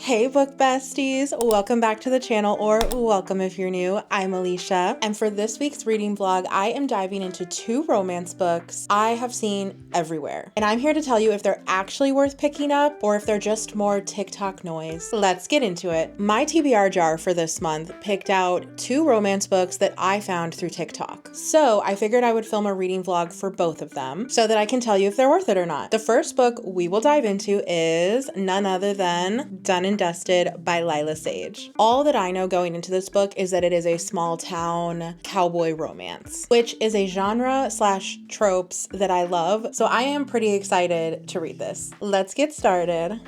Hey book besties, welcome back to the channel, or welcome if you're new. I'm Alicia, and for this week's reading vlog, I am diving into two romance books I have seen everywhere. And I'm here to tell you if they're actually worth picking up or if they're just more TikTok noise. Let's get into it. My TBR jar for this month picked out two romance books that I found through TikTok. So I figured I would film a reading vlog for both of them so that I can tell you if they're worth it or not. The first book we will dive into is none other than Done and Dusted by Lyla Sage. All that I know going into this book is that it is a small town cowboy romance, which is a genre / tropes that I love. So I am pretty excited to read this. Let's get started.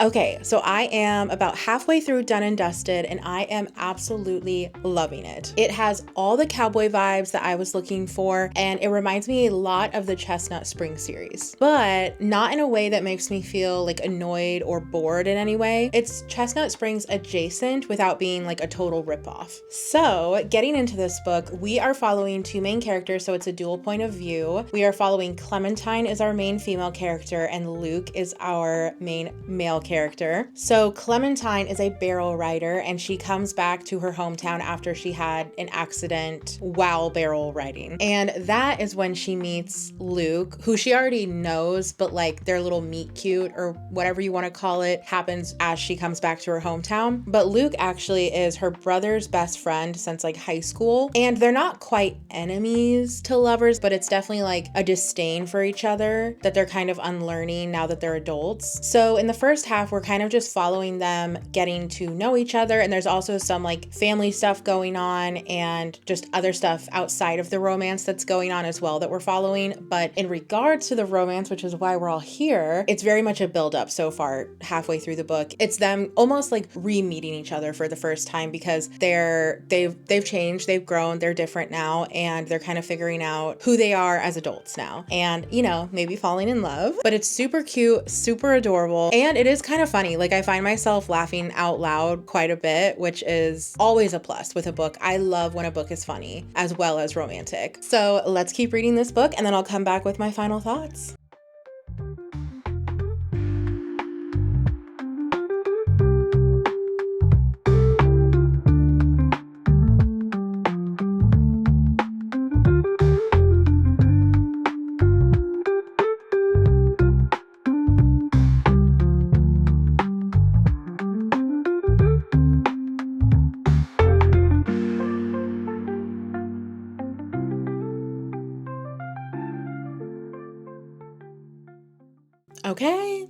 Okay, so I am about halfway through Done and Dusted, and I am absolutely loving it. It has all the cowboy vibes that I was looking for, and it reminds me a lot of the Chestnut Springs series, but not in a way that makes me feel like annoyed or bored in any way. It's Chestnut Springs adjacent without being like a total ripoff. So getting into this book, we are following two main characters, so it's a dual point of view. We are following Clementine is our main female character, and Luke is our main male character. So Clementine is a barrel rider, and she comes back to her hometown after she had an accident while barrel riding. And that is when she meets Luke, who she already knows, but like their little meet cute or whatever you want to call it happens as she comes back to her hometown. But Luke actually is her brother's best friend since like high school, and they're not quite enemies to lovers, but it's definitely like a disdain for each other that they're kind of unlearning now that they're adults. So in the first half, we're kind of just following them getting to know each other, and there's also some like family stuff going on and just other stuff outside of the romance that's going on as well that we're following. But in regards to the romance, which is why we're all here, it's very much a build-up so far halfway through the book. It's them almost like re-meeting each other for the first time because they've changed, they've grown, they're different now, and they're kind of figuring out who they are as adults now, and you know, maybe falling in love. But it's super cute, super adorable, and it is kind of funny. Like I find myself laughing out loud quite a bit, which is always a plus with a book. I love when a book is funny as well as romantic. So let's keep reading this book, and then I'll come back with my final thoughts. Okay,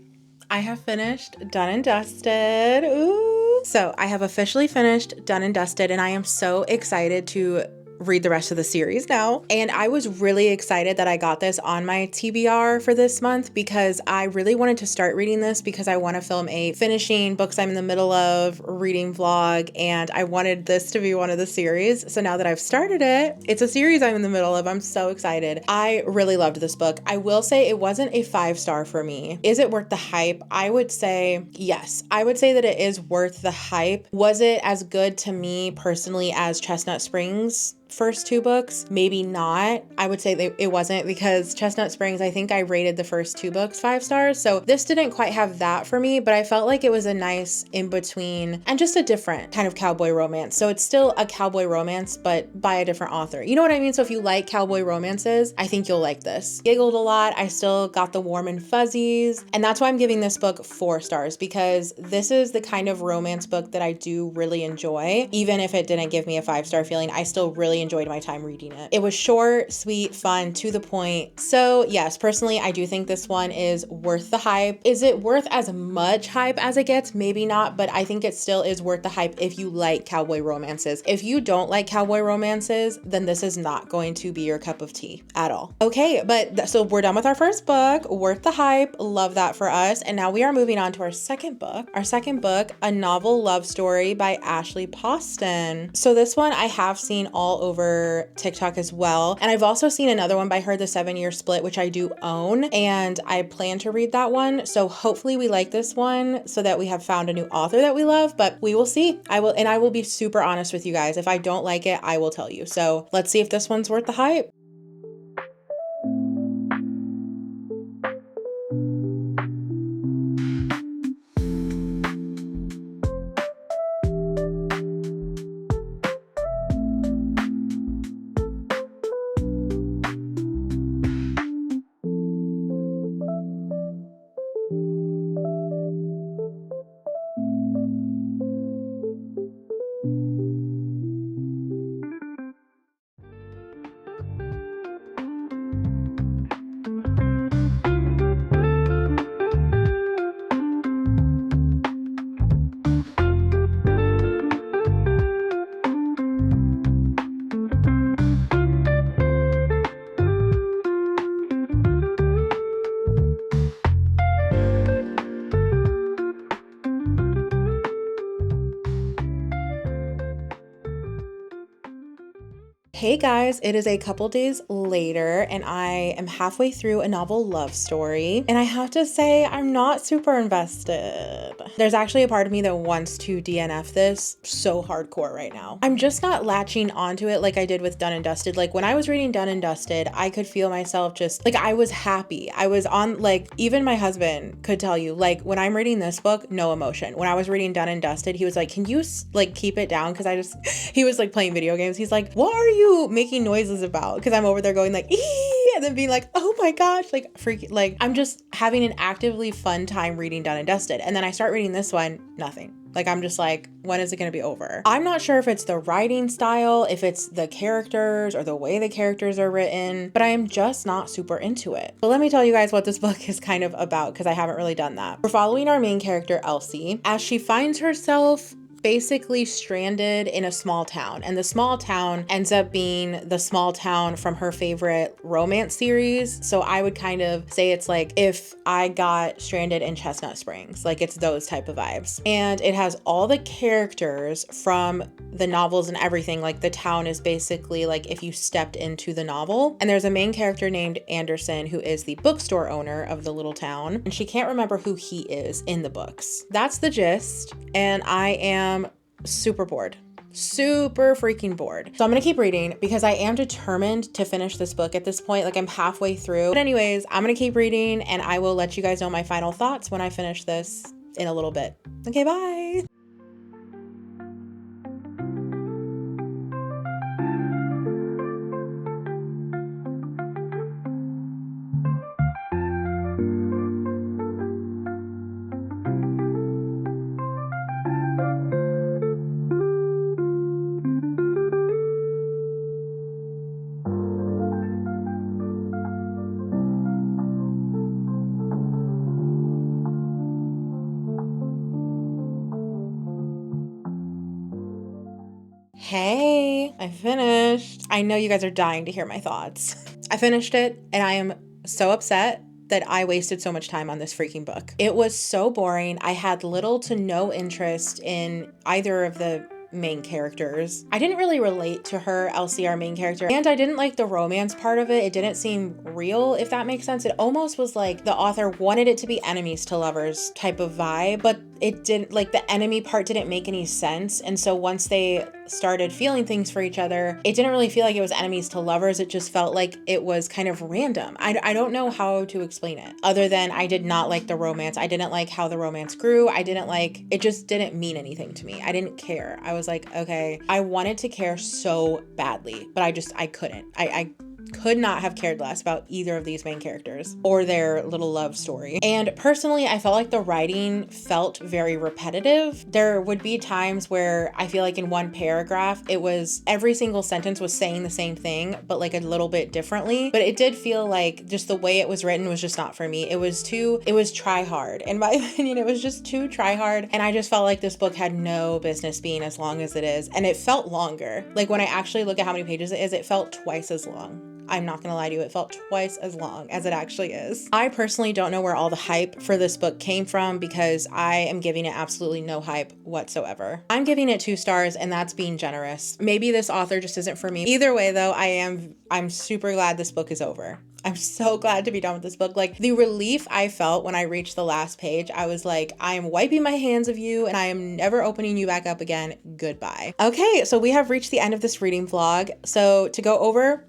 I have finished Done and Dusted. Ooh. So I have officially finished Done and Dusted, and I am so excited to read the rest of the series now. And I was really excited that I got this on my TBR for this month because I really wanted to start reading this because I want to film a finishing books I'm in the middle of reading vlog, and I wanted this to be one of the series. So now that I've started it, it's a series I'm in the middle of. I'm so excited. I really loved this book. I will say it wasn't a 5-star for me. Is it worth the hype? I would say yes. I would say that it is worth the hype. Was it as good to me personally as Chestnut Springs? first two books. Maybe not. I would say that it wasn't, because Chestnut Springs, I think I rated the first two books 5 stars. So this didn't quite have that for me, but I felt like it was a nice in between and just a different kind of cowboy romance. So it's still a cowboy romance, but by a different author. You know what I mean? So if you like cowboy romances, I think you'll like this. Giggled a lot. I still got the warm and fuzzies. And that's why I'm giving this book 4 stars, because this is the kind of romance book that I do really enjoy. Even if it didn't give me a 5-star feeling, I still really enjoyed my time reading it. It was short, sweet, fun, to the point. So yes, personally, I do think this one is worth the hype. Is it worth as much hype as it gets? Maybe not, but I think it still is worth the hype if you like cowboy romances. If you don't like cowboy romances, then this is not going to be your cup of tea at all. Okay, but so we're done with our first book, worth the hype. Love that for us. And now we are moving on to our second book. Our second book, A Novel Love Story by Ashley Poston. So this one I have seen all over TikTok as well. And I've also seen another one by her, The 7-Year Split, which I do own. And I plan to read that one. So hopefully we like this one so that we have found a new author that we love, but we will see. I will be super honest with you guys. If I don't like it, I will tell you. So let's see if this one's worth the hype. Hey guys, it is a couple days later and I am halfway through A Novel Love Story, and I have to say I'm not super invested. There's actually a part of me that wants to DNF this so hardcore right now. I'm just not latching onto it like I did with Done and Dusted. Like when I was reading Done and Dusted, I could feel myself just like I was happy. I was on, like, even my husband could tell you, like when I'm reading this book, no emotion. When I was reading Done and Dusted, he was like, can you like keep it down? Cause he was like playing video games. He's like, what are you making noises about? Because I'm over there going like ee, and then being like, oh my gosh, like freaking, like I'm just having an actively fun time reading Done and Dusted, and then I start reading this one, nothing. Like I'm just like, when is it going to be over? I'm not sure if it's the writing style, if it's the characters or the way the characters are written, but I am just not super into it. But let me tell you guys what this book is kind of about, because I haven't really done that. We're following our main character Elsie as she finds herself basically stranded in a small town, and the small town ends up being the small town from her favorite romance series. So I would kind of say it's like if I got stranded in Chestnut Springs, like it's those type of vibes. And it has all the characters from the novels and everything. Like the town is basically like if you stepped into the novel. And there's a main character named Anderson who is the bookstore owner of the little town, and she can't remember who he is in the books. That's the gist, and I am super bored. Super freaking bored. So I'm gonna keep reading because I am determined to finish this book at this point. Like I'm halfway through. But anyways, I'm gonna keep reading and I will let you guys know my final thoughts when I finish this in a little bit. Okay, bye. Hey, I finished. I know you guys are dying to hear my thoughts. I finished it and I am so upset that I wasted so much time on this freaking book. It was so boring. I had little to no interest in either of the main characters. I didn't really relate to her, Elsie, our main character, and I didn't like the romance part of it. It didn't seem real, if that makes sense. It almost was like the author wanted it to be enemies to lovers type of vibe, but it didn't, like, the enemy part didn't make any sense. And so once they started feeling things for each other, it didn't really feel like it was enemies to lovers. It just felt like it was kind of random. I don't know how to explain it other than I did not like the romance. I didn't like how the romance grew. I didn't like, it just didn't mean anything to me. I didn't care. I was like, okay, I wanted to care so badly, but I couldn't. I could not have cared less about either of these main characters or their little love story. And personally, I felt like the writing felt very repetitive. There would be times where I feel like in one paragraph, it was every single sentence was saying the same thing, but like a little bit differently. But it did feel like just the way it was written was just not for me. It was try hard. In my opinion, it was just too try hard. And I just felt like this book had no business being as long as it is. And it felt longer. Like when I actually look at how many pages it is, it felt twice as long. I'm not gonna lie to you, it felt twice as long as it actually is. I personally don't know where all the hype for this book came from because I am giving it absolutely no hype whatsoever. I'm giving it 2 stars, and that's being generous. Maybe this author just isn't for me. Either way though, I'm super glad this book is over. I'm so glad to be done with this book. Like the relief I felt when I reached the last page, I was like, I am wiping my hands of you and I am never opening you back up again. Goodbye. Okay, so we have reached the end of this reading vlog. So to go over,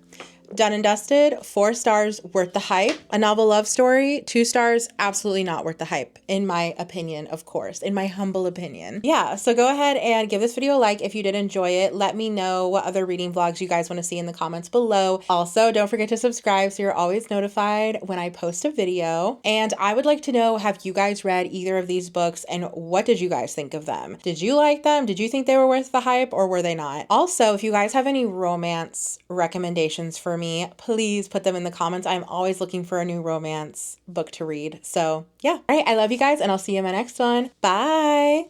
Done and Dusted, 4 stars, worth the hype. A novel love story, 2 stars, absolutely not worth the hype, in my opinion, of course, in my humble opinion. Yeah, so go ahead and give this video a like if you did enjoy it. Let me know what other reading vlogs you guys want to see in the comments below. Also, don't forget to subscribe so you're always notified when I post a video. And I would like to know, have you guys read either of these books and what did you guys think of them? Did you like them? Did you think they were worth the hype or were they not? Also, if you guys have any romance recommendations for me, please put them in the comments. I'm always looking for a new romance book to read. So yeah. All right. I love you guys and I'll see you in my next one. Bye.